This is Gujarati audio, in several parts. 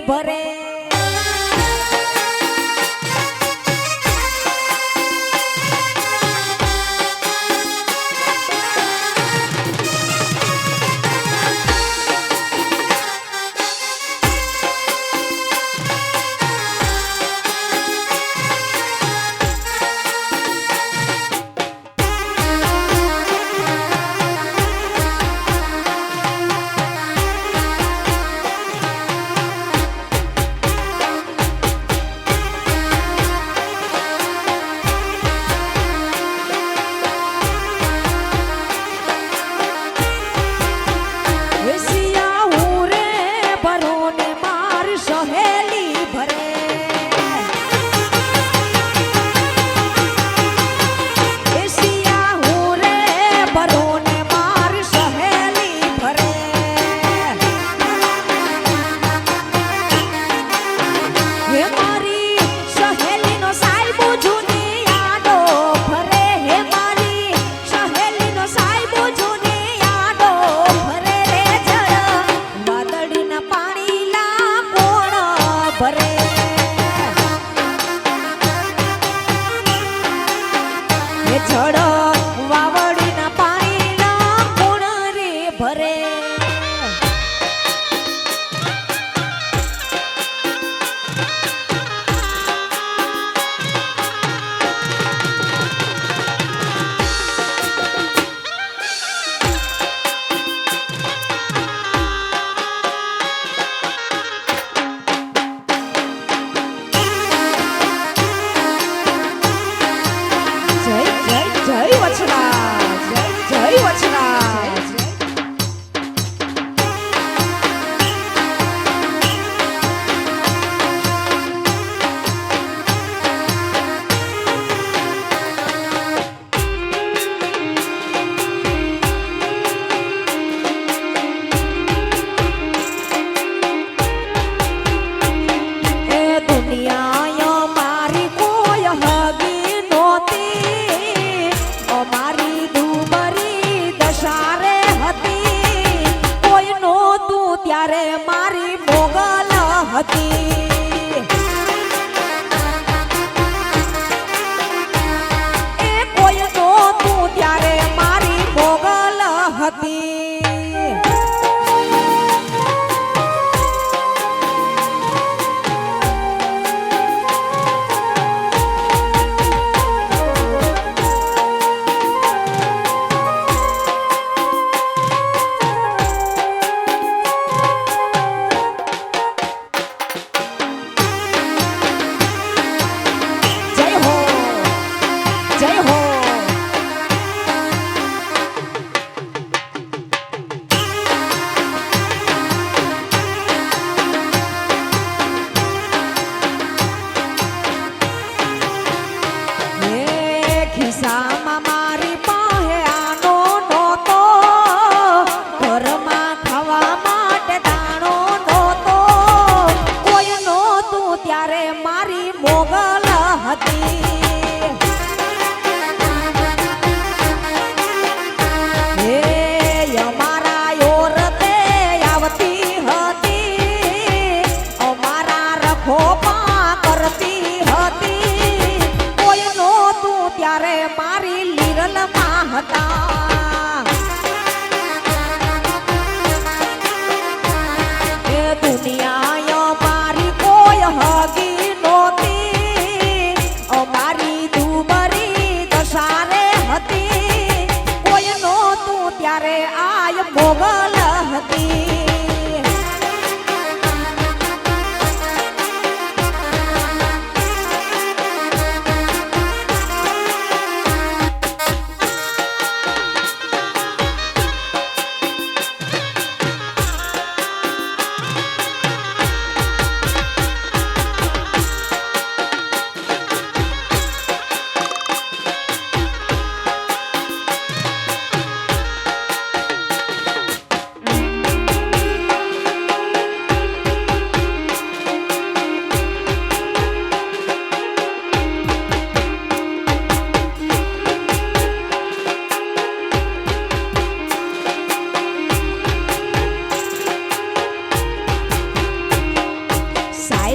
ભરે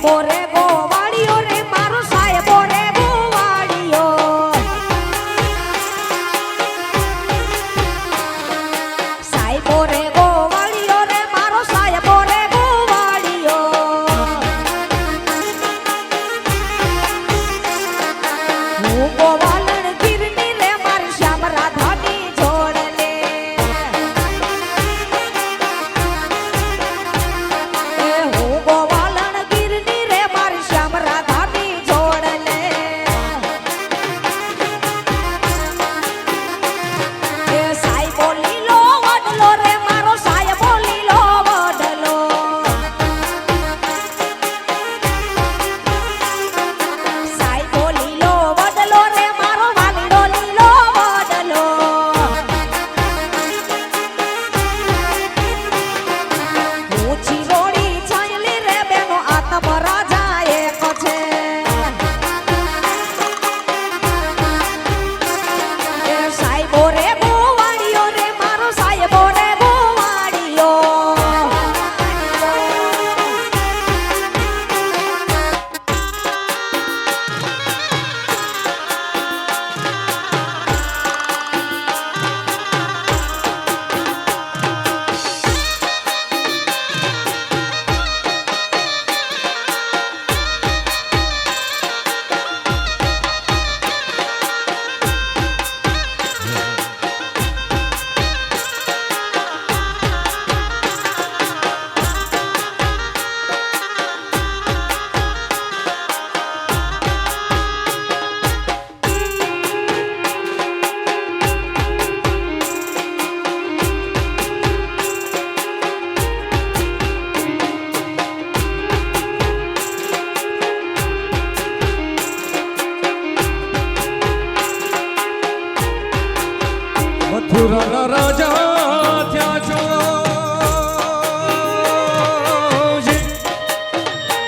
સાહેબો રે ગોવાળિયો રે મારો સાહેબો રે ગોવાળિયો સાહેબો રે ગોવાળિયો રે મારો સાહેબો રે ગોવાળિયો હું ગોવાલણ ગીરની રે મારી શ્યામ રાધાની જોડ લે હું ગોવાલણ ગીરની રે મારી શ્યામ રાધાની જોડ લે સાહેબો લીલો વડલો રે મારો સાહેબો લીલો વડલો સાહેબો લીલો વડલો રે મારો વાલીડો લીલો વડલો ઊંચી રોડી છાયલી રે બેનો આત્મ રાજા એક છે સાહેબો રે ગોવાળિયો રે મારો સાહેબો રે ગોવાળિયો મથુરાના રાજા ત્યાં છો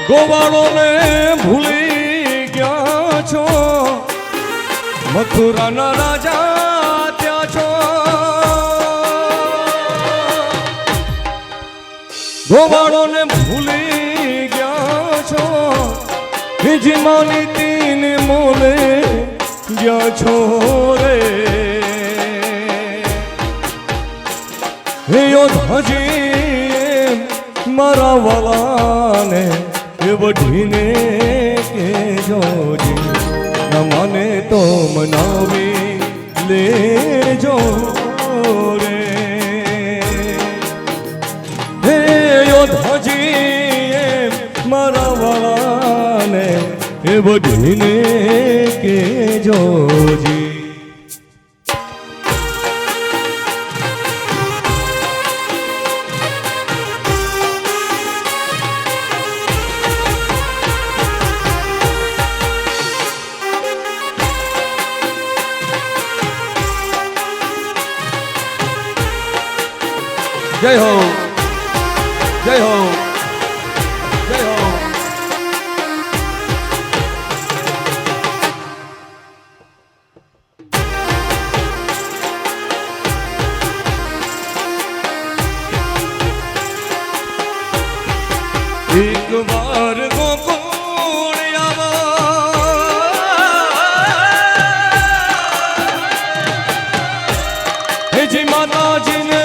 ગોવાળોને ભૂલી ગયા છો મથુરાના રાજા ત્યાં છો ગોવાળોને ભૂલી ગયા છો હિજમાની તીન મોલે ગયા છો રે યોધાજી મારા વાલાને એ વઢીને કેજોજી મને તો મનાવી લેજો રે હે યોધાજી મારા વાલાને એ વઢીને કેજોજી જય હો જય હો જય હો એક વાર ગોકુળ આવો હેજી માતાજીને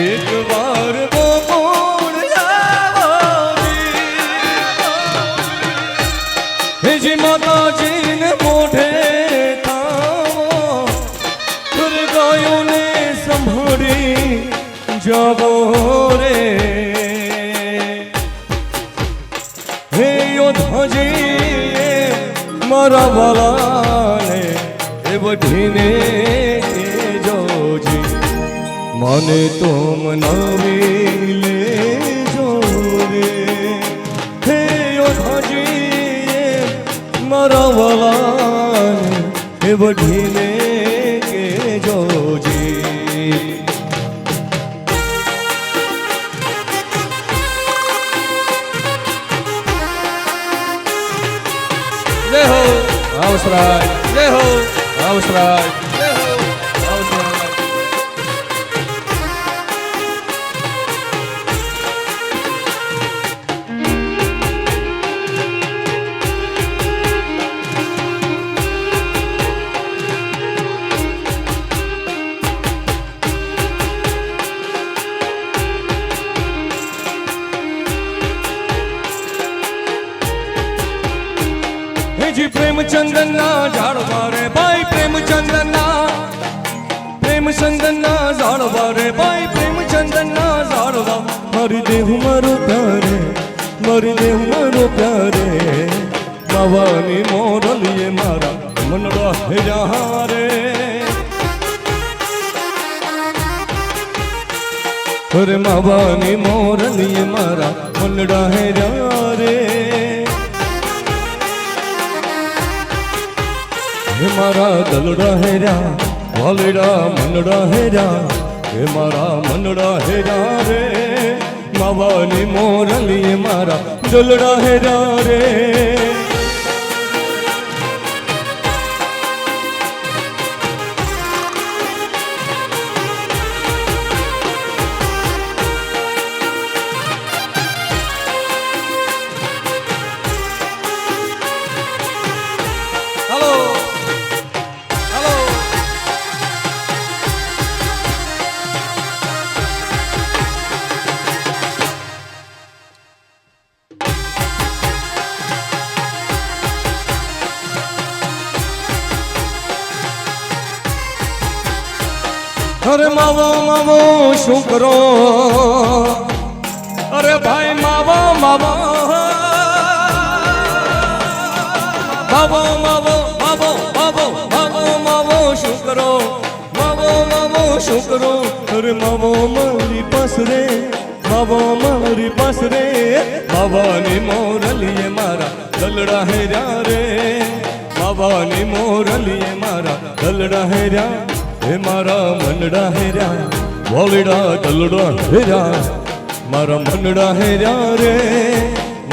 એક વાર ગોકુળ હેજી માતાજીને મોઢે થાવો ગાયોને સંભાળી જાવો રે હે યોધાજી મારા વાલાને એ વઢીને કેજોજી મને તો મનાવી લેજો રે હે યોધાજી મારા વાલાને એ વઢીને કેજોજી જય હો આવસરાય જય હો આવસરાય જય હો આવસરાય જી પ્રેમચંદનના ઝાડવા રે ભાઈ પ્રેમચંદનના ઝાડવા રે ભાઈ પ્રેમચંદનના ઝાડવા મારી દેહ મારો પ્યારે મારી દેહ મારો પ્યારે માવાની મોરલીએ મારા મનડા હેરા રે અરે માવાની મોરલીએ મારા મનડા હેરા રે હે મારા દલડા હેરા વાલડા મનડા હેરા હે મારા મનડા હેરા રે માવાની મોરલીએ મારા દલડા હેરા રે અરે માવો માવો શું કરો અરે ભાઈ માવો માવો માવો માવો માવો માવો માવો માવો શું કરો માવો માવો શું કરો અરે માવો મારી પાસ રે માવો મારી પાસ રે માવાની મોરલીએ મારા દલડા હેર્યા રે માવાની મોરલીએ મારા દલડા હેર્યા હે મારા મનડા હેર્યા વાલડા દલડા હેર્યા મારા મનડા હેર્યા રે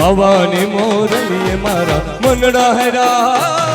માવાની મોરલીએ મારા મનડા હેર્યા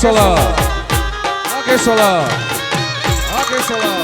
Sola, sola, sola.